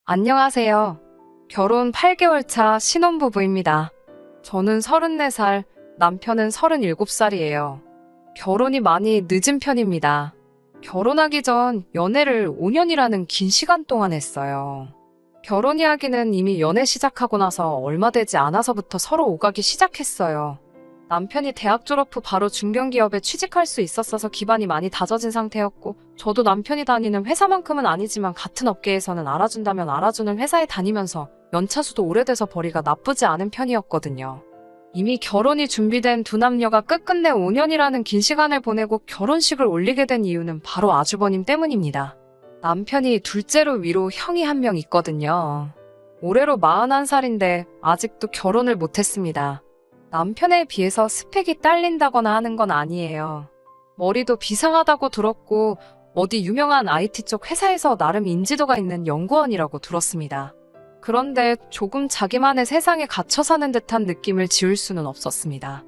안녕하세요. 결혼 8개월 차 신혼부부입니다. 저는 34살, 남편은 37살이에요. 결혼이 많이 늦은 편입니다. 결혼하기 전 연애를 5년이라는 긴 시간 동안 했어요. 결혼 이야기는 이미 연애 시작하고 나서 얼마 되지 않아서부터 서로 오가기 시작했어요. 남편이 대학 졸업 후 바로 중견기업에 취직할 수 있었어서 기반이 많이 다져진 상태였고, 저도 남편이 다니는 회사만큼은 아니지만 같은 업계에서는 알아준다면 알아주는 회사에 다니면서 연차수도 오래돼서 벌이가 나쁘지 않은 편이었거든요. 이미 결혼이 준비된 두 남녀가 끝끝내 5년이라는 긴 시간을 보내고 결혼식을 올리게 된 이유는 바로 아주버님 때문입니다. 남편이 둘째로 위로 형이 한 명 있거든요. 올해로 41살인데 아직도 결혼을 못했습니다. 남편에 비해서 스펙이 딸린다거나 하는 건 아니에요. 머리도 비상하다고 들었고 어디 유명한 IT 쪽 회사에서 나름 인지도가 있는 연구원이라고 들었습니다. 그런데 조금 자기만의 세상에 갇혀 사는 듯한 느낌을 지울 수는 없었습니다.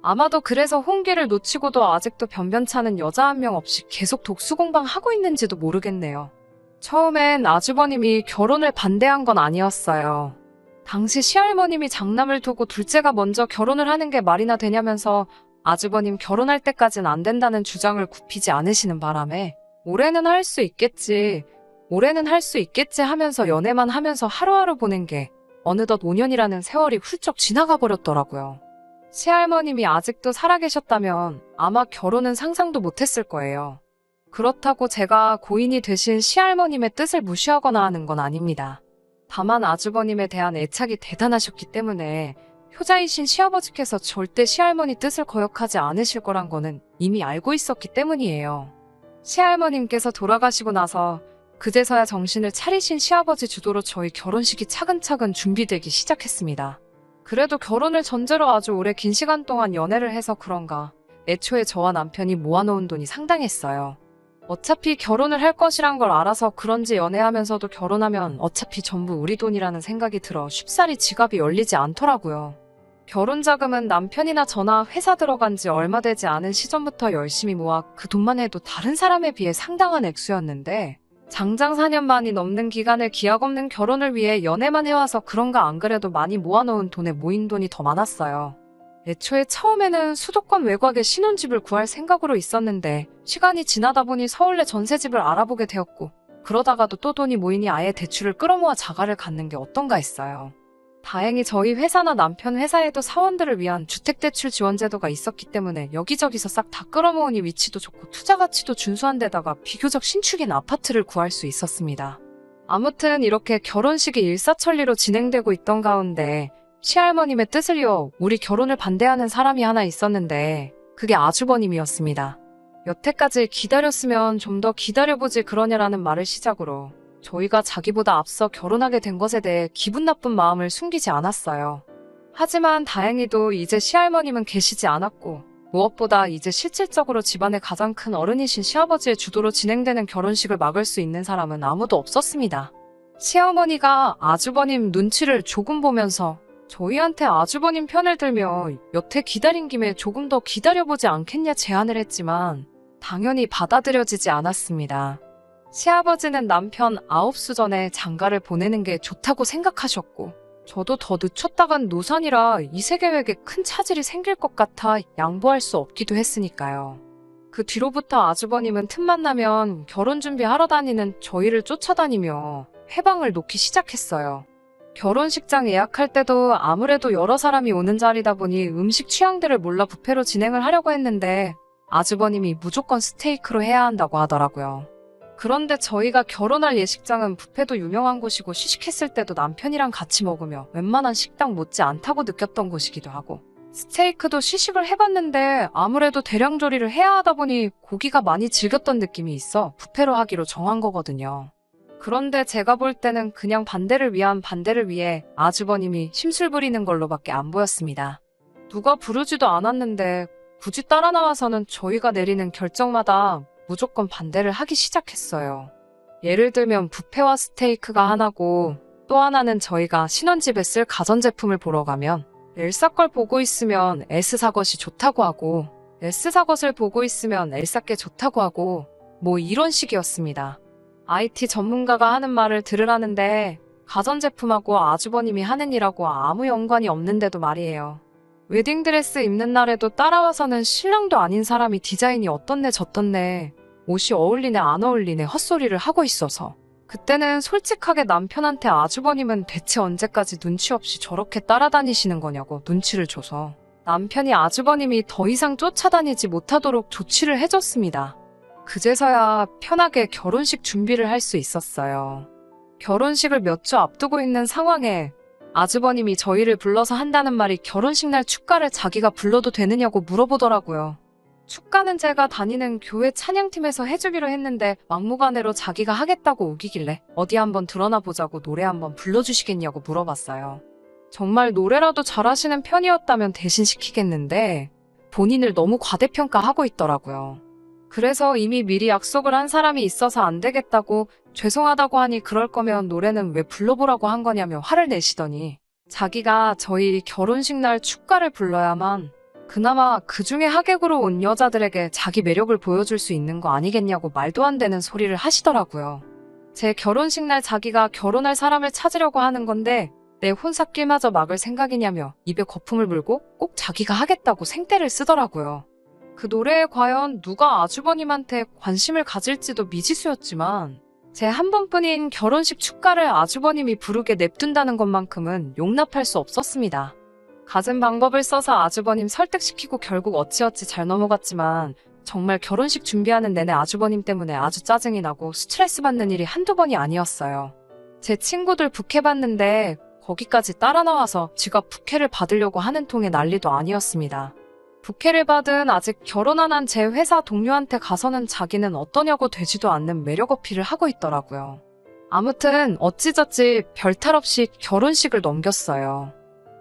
아마도 그래서 홍기를 놓치고도 아직도 변변찮은 여자 한 명 없이 계속 독수공방하고 있는지도 모르겠네요. 처음엔 아주버님이 결혼을 반대한 건 아니었어요. 당시 시할머님이 장남을 두고 둘째가 먼저 결혼을 하는 게 말이나 되냐면서 아주버님 결혼할 때까진 안 된다는 주장을 굽히지 않으시는 바람에 올해는 할 수 있겠지, 올해는 할 수 있겠지 하면서 연애만 하면서 하루하루 보낸 게 어느덧 5년이라는 세월이 훌쩍 지나가 버렸더라고요. 시할머님이 아직도 살아계셨다면 아마 결혼은 상상도 못했을 거예요. 그렇다고 제가 고인이 되신 시할머님의 뜻을 무시하거나 하는 건 아닙니다. 다만 아주버님에 대한 애착이 대단하셨기 때문에 효자이신 시아버지께서 절대 시할머니 뜻을 거역하지 않으실 거란 거는 이미 알고 있었기 때문이에요. 시할머님께서 돌아가시고 나서 그제서야 정신을 차리신 시아버지 주도로 저희 결혼식이 차근차근 준비되기 시작했습니다. 그래도 결혼을 전제로 아주 오래 긴 시간 동안 연애를 해서 그런가 애초에 저와 남편이 모아놓은 돈이 상당했어요. 어차피 결혼을 할 것이란 걸 알아서 그런지 연애하면서도 결혼하면 어차피 전부 우리 돈이라는 생각이 들어 쉽사리 지갑이 열리지 않더라고요. 결혼 자금은 남편이나 저나 회사 들어간 지 얼마 되지 않은 시점부터 열심히 모아 그 돈만 해도 다른 사람에 비해 상당한 액수였는데 장장 4년 만이 넘는 기간을 기약 없는 결혼을 위해 연애만 해와서 그런가 안 그래도 많이 모아놓은 돈에 모인 돈이 더 많았어요. 애초에 처음에는 수도권 외곽에 신혼집을 구할 생각으로 있었는데 시간이 지나다 보니 서울에 전세집을 알아보게 되었고 그러다가도 또 돈이 모이니 아예 대출을 끌어모아 자가를 갖는 게 어떤가 했어요. 다행히 저희 회사나 남편 회사에도 사원들을 위한 주택대출 지원 제도가 있었기 때문에 여기저기서 싹 다 끌어모으니 위치도 좋고 투자 가치도 준수한 데다가 비교적 신축인 아파트를 구할 수 있었습니다. 아무튼 이렇게 결혼식이 일사천리로 진행되고 있던 가운데 시할머님의 뜻을 이어 우리 결혼을 반대하는 사람이 하나 있었는데 그게 아주버님이었습니다. 여태까지 기다렸으면 좀 더 기다려보지 그러냐라는 말을 시작으로 저희가 자기보다 앞서 결혼하게 된 것에 대해 기분 나쁜 마음을 숨기지 않았어요. 하지만 다행히도 이제 시할머님은 계시지 않았고 무엇보다 이제 실질적으로 집안의 가장 큰 어른이신 시아버지의 주도로 진행되는 결혼식을 막을 수 있는 사람은 아무도 없었습니다. 시어머니가 아주버님 눈치를 조금 보면서 저희한테 아주버님 편을 들며 여태 기다린 김에 조금 더 기다려보지 않겠냐 제안을 했지만 당연히 받아들여지지 않았습니다. 시아버지는 남편 9수 전에 장가를 보내는 게 좋다고 생각하셨고 저도 더 늦췄다간 노산이라 이세 계획에 큰 차질이 생길 것 같아 양보할 수 없기도 했으니까요. 그 뒤로부터 아주버님은 틈만 나면 결혼 준비하러 다니는 저희를 쫓아다니며 해방을 놓기 시작했어요. 결혼식장 예약할 때도 아무래도 여러 사람이 오는 자리다 보니 음식 취향들을 몰라 뷔페로 진행을 하려고 했는데 아주버님이 무조건 스테이크로 해야 한다고 하더라고요. 그런데 저희가 결혼할 예식장은 뷔페도 유명한 곳이고 시식했을 때도 남편이랑 같이 먹으며 웬만한 식당 못지 않다고 느꼈던 곳이기도 하고 스테이크도 시식을 해봤는데 아무래도 대량 조리를 해야 하다 보니 고기가 많이 질겼던 느낌이 있어 뷔페로 하기로 정한 거거든요. 그런데 제가 볼 때는 그냥 반대를 위한 반대를 위해 아주버님이 심술 부리는 걸로밖에 안 보였습니다. 누가 부르지도 않았는데 굳이 따라 나와서는 저희가 내리는 결정마다 무조건 반대를 하기 시작했어요. 예를 들면 뷔페와 스테이크가 하나고 또 하나는 저희가 신혼집에 쓸 가전제품을 보러 가면 엘사 걸 보고 있으면 S사 것이 좋다고 하고 S사 것을 보고 있으면 엘사 게 좋다고 하고 뭐 이런 식이었습니다. IT 전문가가 하는 말을 들으라는데 가전제품하고 아주버님이 하는 일하고 아무 연관이 없는데도 말이에요. 웨딩드레스 입는 날에도 따라와서는 신랑도 아닌 사람이 디자인이 어떻네 저떻네, 옷이 어울리네 안 어울리네 헛소리를 하고 있어서 그때는 솔직하게 남편한테 아주버님은 대체 언제까지 눈치 없이 저렇게 따라다니시는 거냐고 눈치를 줘서 남편이 아주버님이 더 이상 쫓아다니지 못하도록 조치를 해줬습니다. 그제서야 편하게 결혼식 준비를 할 수 있었어요. 결혼식을 몇 주 앞두고 있는 상황에 아주버님이 저희를 불러서 한다는 말이 결혼식 날 축가를 자기가 불러도 되느냐고 물어보더라고요. 축가는 제가 다니는 교회 찬양팀에서 해주기로 했는데 막무가내로 자기가 하겠다고 우기길래 어디 한번 드러나 보자고 노래 한번 불러주시겠냐고 물어봤어요. 정말 노래라도 잘하시는 편이었다면 대신 시키겠는데 본인을 너무 과대평가하고 있더라고요. 그래서 이미 미리 약속을 한 사람이 있어서 안 되겠다고 죄송하다고 하니 그럴 거면 노래는 왜 불러보라고 한 거냐며 화를 내시더니 자기가 저희 결혼식 날 축가를 불러야만 그나마 그 중에 하객으로 온 여자들에게 자기 매력을 보여줄 수 있는 거 아니겠냐고 말도 안 되는 소리를 하시더라고요. 제 결혼식 날 자기가 결혼할 사람을 찾으려고 하는 건데 내 혼사길마저 막을 생각이냐며 입에 거품을 물고 꼭 자기가 하겠다고 생떼를 쓰더라고요. 그 노래에 과연 누가 아주버님한테 관심을 가질지도 미지수였지만 제 한 번뿐인 결혼식 축가를 아주버님이 부르게 냅둔다는 것만큼은 용납할 수 없었습니다. 갖은 방법을 써서 아주버님 설득시키고 결국 어찌어찌 잘 넘어갔지만 정말 결혼식 준비하는 내내 아주버님 때문에 아주 짜증이 나고 스트레스 받는 일이 한두 번이 아니었어요. 제 친구들 부케 받는데 거기까지 따라 나와서 지가 부케를 받으려고 하는 통에 난리도 아니었습니다. 부케를 받은 아직 결혼 안 한 제 회사 동료한테 가서는 자기는 어떠냐고 되지도 않는 매력 어필을 하고 있더라고요. 아무튼 어찌저찌 별탈 없이 결혼식을 넘겼어요.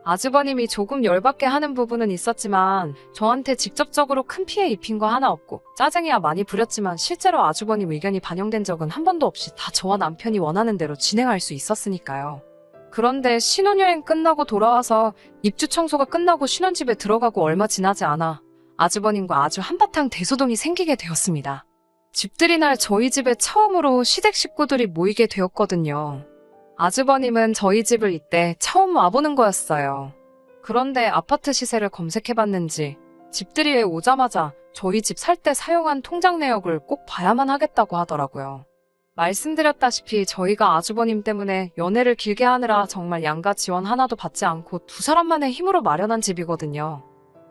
아주버님이 조금 열받게 하는 부분은 있었지만 저한테 직접적으로 큰 피해 입힌 거 하나 없고 짜증이야 많이 부렸지만 실제로 아주버님 의견이 반영된 적은 한 번도 없이 다 저와 남편이 원하는 대로 진행할 수 있었으니까요. 그런데 신혼여행 끝나고 돌아와서 입주 청소가 끝나고 신혼집에 들어가고 얼마 지나지 않아 아주버님과 아주 한바탕 대소동이 생기게 되었습니다. 집들이 날 저희 집에 처음으로 시댁 식구들이 모이게 되었거든요. 아주버님은 저희 집을 이때 처음 와보는 거였어요. 그런데 아파트 시세를 검색해봤는지 집들이에 오자마자 저희 집 살 때 사용한 통장 내역을 꼭 봐야만 하겠다고 하더라고요. 말씀드렸다시피 저희가 아주버님 때문에 연애를 길게 하느라 정말 양가 지원 하나도 받지 않고 두 사람만의 힘으로 마련한 집이거든요.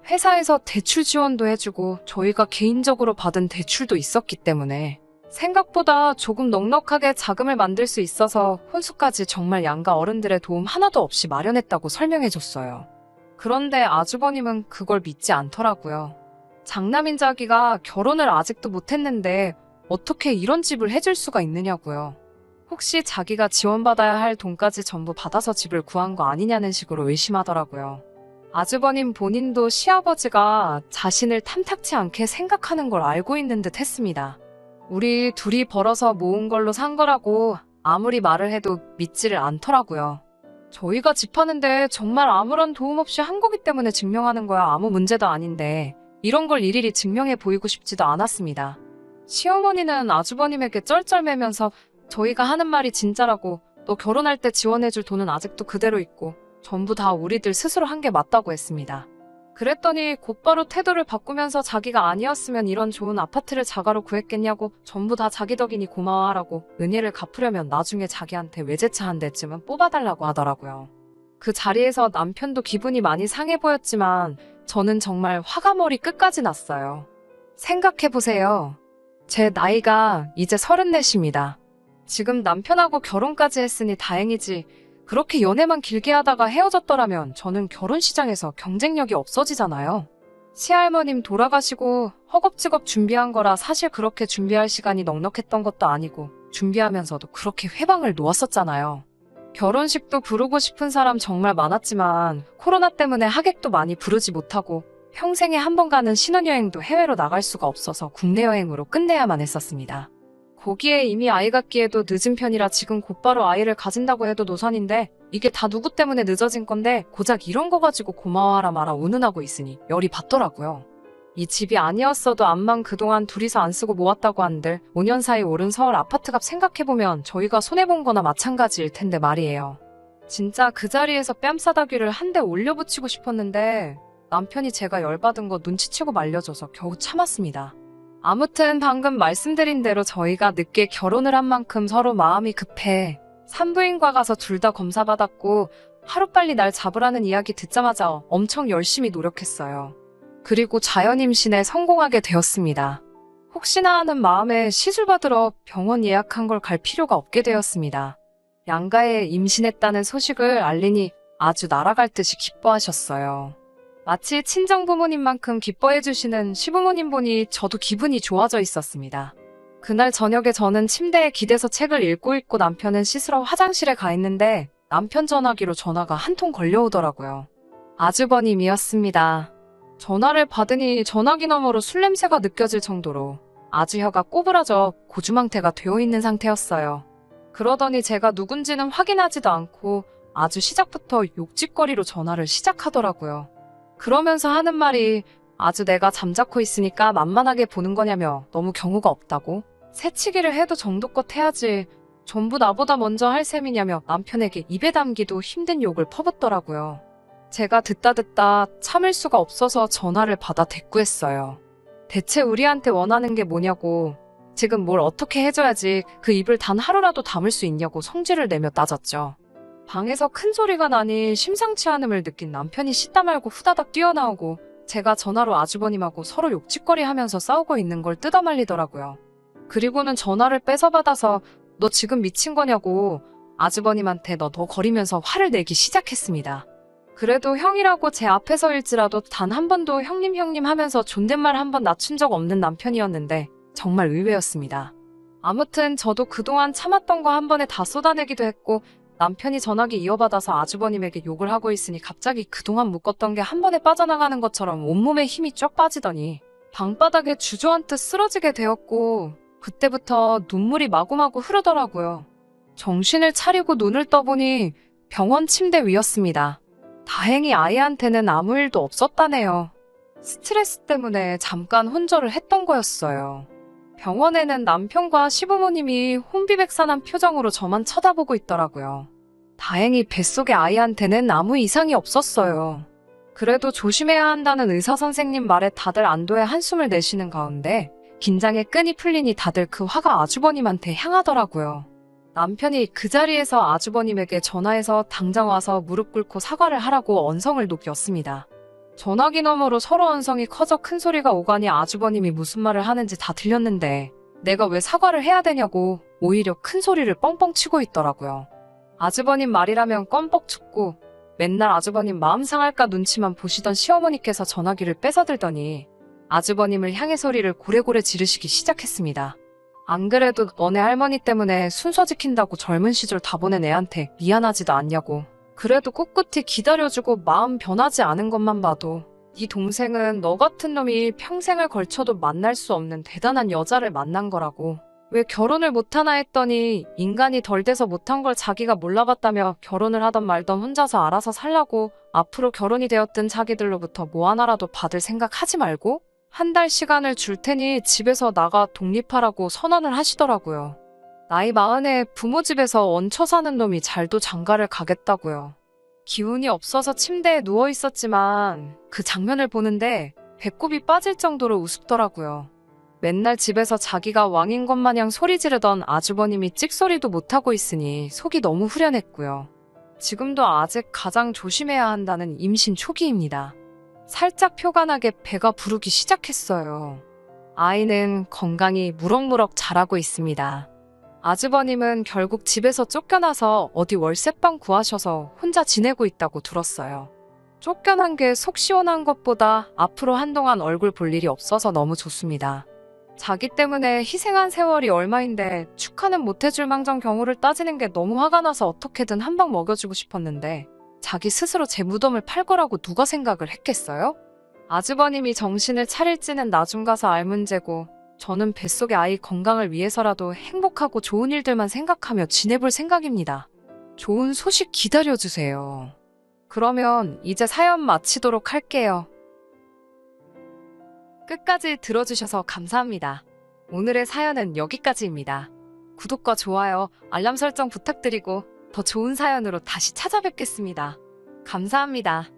회사에서 대출 지원도 해주고 저희가 개인적으로 받은 대출도 있었기 때문에 생각보다 조금 넉넉하게 자금을 만들 수 있어서 혼수까지 정말 양가 어른들의 도움 하나도 없이 마련했다고 설명해줬어요. 그런데 아주버님은 그걸 믿지 않더라고요. 장남인 자기가 결혼을 아직도 못했는데 어떻게 이런 집을 해줄 수가 있느냐고요. 혹시 자기가 지원받아야 할 돈까지 전부 받아서 집을 구한 거 아니냐는 식으로 의심하더라고요. 아주버님 본인도 시아버지가 자신을 탐탁치 않게 생각하는 걸 알고 있는 듯 했습니다. 우리 둘이 벌어서 모은 걸로 산 거라고 아무리 말을 해도 믿지를 않더라고요. 저희가 집 하는데 정말 아무런 도움 없이 한 거기 때문에 증명하는 거야 아무 문제도 아닌데 이런 걸 일일이 증명해 보이고 싶지도 않았습니다. 시어머니는 아주버님에게 쩔쩔매면서 저희가 하는 말이 진짜라고 너 결혼할 때 지원해줄 돈은 아직도 그대로 있고 전부 다 우리들 스스로 한 게 맞다고 했습니다. 그랬더니 곧바로 태도를 바꾸면서 자기가 아니었으면 이런 좋은 아파트를 자가로 구했겠냐고 전부 다 자기 덕이니 고마워하라고 은혜를 갚으려면 나중에 자기한테 외제차 한 대쯤은 뽑아달라고 하더라고요. 그 자리에서 남편도 기분이 많이 상해 보였지만 저는 정말 화가 머리 끝까지 났어요. 생각해보세요. 제 나이가 이제 34입니다. 지금 남편하고 결혼까지 했으니 다행이지 그렇게 연애만 길게 하다가 헤어졌더라면 저는 결혼 시장에서 경쟁력이 없어지잖아요. 시할머님 돌아가시고 허겁지겁 준비한 거라 사실 그렇게 준비할 시간이 넉넉했던 것도 아니고 준비하면서도 그렇게 회방을 놓았었잖아요. 결혼식도 부르고 싶은 사람 정말 많았지만 코로나 때문에 하객도 많이 부르지 못하고 평생에 한 번 가는 신혼여행도 해외로 나갈 수가 없어서 국내 여행으로 끝내야만 했었습니다. 거기에 이미 아이 갖기에도 늦은 편이라 지금 곧바로 아이를 가진다고 해도 노산인데 이게 다 누구 때문에 늦어진 건데 고작 이런 거 가지고 고마워하라 마라 운운하고 있으니 열이 받더라고요. 이 집이 아니었어도 암만 그동안 둘이서 안 쓰고 모았다고 한들 5년 사이 오른 서울 아파트값 생각해보면 저희가 손해본 거나 마찬가지일 텐데 말이에요. 진짜 그 자리에서 뺨싸다귀를 한 대 올려붙이고 싶었는데 남편이 제가 열받은 거 눈치채고 말려줘서 겨우 참았습니다. 아무튼 방금 말씀드린 대로 저희가 늦게 결혼을 한 만큼 서로 마음이 급해 산부인과 가서 둘 다 검사 받았고 하루빨리 날 잡으라는 이야기 듣자마자 엄청 열심히 노력했어요. 그리고 자연 임신에 성공하게 되었습니다. 혹시나 하는 마음에 시술 받으러 병원 예약한 걸 갈 필요가 없게 되었습니다. 양가에 임신했다는 소식을 알리니 아주 날아갈 듯이 기뻐하셨어요. 마치 친정 부모님만큼 기뻐해 주시는 시부모님 보니 저도 기분이 좋아져 있었습니다. 그날 저녁에 저는 침대에 기대서 책을 읽고 있고 남편은 씻으러 화장실에 가 있는데 남편 전화기로 전화가 한 통 걸려오더라고요. 아주버님이었습니다. 전화를 받으니 전화기 너머로 술 냄새가 느껴질 정도로 아주 혀가 꼬부라져 고주망태가 되어 있는 상태였어요. 그러더니 제가 누군지는 확인하지도 않고 아주 시작부터 욕짓거리로 전화를 시작하더라고요. 그러면서 하는 말이 아주 내가 잠자코 있으니까 만만하게 보는 거냐며 너무 경우가 없다고 새치기를 해도 정도껏 해야지 전부 나보다 먼저 할 셈이냐며 남편에게 입에 담기도 힘든 욕을 퍼붓더라고요. 제가 듣다 참을 수가 없어서 전화를 받아 대꾸했어요. 대체 우리한테 원하는 게 뭐냐고, 지금 뭘 어떻게 해줘야지 그 입을 단 하루라도 담을 수 있냐고 성질을 내며 따졌죠. 방에서 큰 소리가 나니 심상치 않음을 느낀 남편이 씻다 말고 후다닥 뛰어나오고 제가 전화로 아주버님하고 서로 욕짓거리 하면서 싸우고 있는 걸 뜯어말리더라고요. 그리고는 전화를 뺏어받아서 너 지금 미친 거냐고 아주버님한테 너 거리면서 화를 내기 시작했습니다. 그래도 형이라고 제 앞에서일지라도 단 한 번도 형님 하면서 존댓말 한 번 낮춘 적 없는 남편이었는데 정말 의외였습니다. 아무튼 저도 그동안 참았던 거 한 번에 다 쏟아내기도 했고 남편이 전화기 이어받아서 아주버님에게 욕을 하고 있으니 갑자기 그동안 묶었던 게 한 번에 빠져나가는 것처럼 온몸에 힘이 쫙 빠지더니 방바닥에 주저앉듯 쓰러지게 되었고 그때부터 눈물이 마구마구 흐르더라고요. 정신을 차리고 눈을 떠보니 병원 침대 위였습니다. 다행히 아이한테는 아무 일도 없었다네요. 스트레스 때문에 잠깐 혼절을 했던 거였어요. 병원에는 남편과 시부모님이 혼비백산한 표정으로 저만 쳐다보고 있더라고요. 다행히 뱃속의 아이한테는 아무 이상이 없었어요. 그래도 조심해야 한다는 의사 선생님 말에 다들 안도의 한숨을 내쉬는 가운데 긴장의 끈이 풀리니 다들 그 화가 아주버님한테 향하더라고요. 남편이 그 자리에서 아주버님에게 전화해서 당장 와서 무릎 꿇고 사과를 하라고 언성을 높였습니다. 전화기 너머로 서로 언성이 커져 큰 소리가 오가니 아주버님이 무슨 말을 하는지 다 들렸는데 내가 왜 사과를 해야 되냐고 오히려 큰 소리를 뻥뻥 치고 있더라고요. 아주버님 말이라면 껌뻑 죽고 맨날 아주버님 마음 상할까 눈치만 보시던 시어머니께서 전화기를 뺏어들더니 아주버님을 향해 소리를 고래고래 지르시기 시작했습니다. 안 그래도 너네 할머니 때문에 순서 지킨다고 젊은 시절 다 보낸 애한테 미안하지도 않냐고. 그래도 꿋꿋이 기다려주고 마음 변하지 않은 것만 봐도 네 동생은 너 같은 놈이 평생을 걸쳐도 만날 수 없는 대단한 여자를 만난 거라고. 왜 결혼을 못하나 했더니 인간이 덜 돼서 못한 걸 자기가 몰라봤다며 결혼을 하던 말던 혼자서 알아서 살라고 앞으로 결혼이 되었든 자기들로부터 뭐 하나라도 받을 생각 하지 말고 한 달 시간을 줄 테니 집에서 나가 독립하라고 선언을 하시더라고요. 나이 40에 부모 집에서 얹혀 사는 놈이 잘도 장가를 가겠다고요. 기운이 없어서 침대에 누워 있었지만 그 장면을 보는데 배꼽이 빠질 정도로 우습더라고요. 맨날 집에서 자기가 왕인 것 마냥 소리 지르던 아주버님이 찍소리도 못하고 있으니 속이 너무 후련했고요. 지금도 아직 가장 조심해야 한다는 임신 초기입니다. 살짝 표가 나게 배가 부르기 시작했어요. 아이는 건강히 무럭무럭 자라고 있습니다. 아주버님은 결국 집에서 쫓겨나서 어디 월세방 구하셔서 혼자 지내고 있다고 들었어요. 쫓겨난 게 속 시원한 것보다 앞으로 한동안 얼굴 볼 일이 없어서 너무 좋습니다. 자기 때문에 희생한 세월이 얼마인데 축하는 못해줄 망정 경우를 따지는 게 너무 화가 나서 어떻게든 한 방 먹여주고 싶었는데 자기 스스로 제 무덤을 팔 거라고 누가 생각을 했겠어요? 아주버님이 정신을 차릴지는 나중 가서 알 문제고 저는 뱃속의 아이 건강을 위해서라도 행복하고 좋은 일들만 생각하며 지내볼 생각입니다. 좋은 소식 기다려주세요. 그러면 이제 사연 마치도록 할게요. 끝까지 들어주셔서 감사합니다. 오늘의 사연은 여기까지입니다. 구독과 좋아요, 알람 설정 부탁드리고 더 좋은 사연으로 다시 찾아뵙겠습니다. 감사합니다.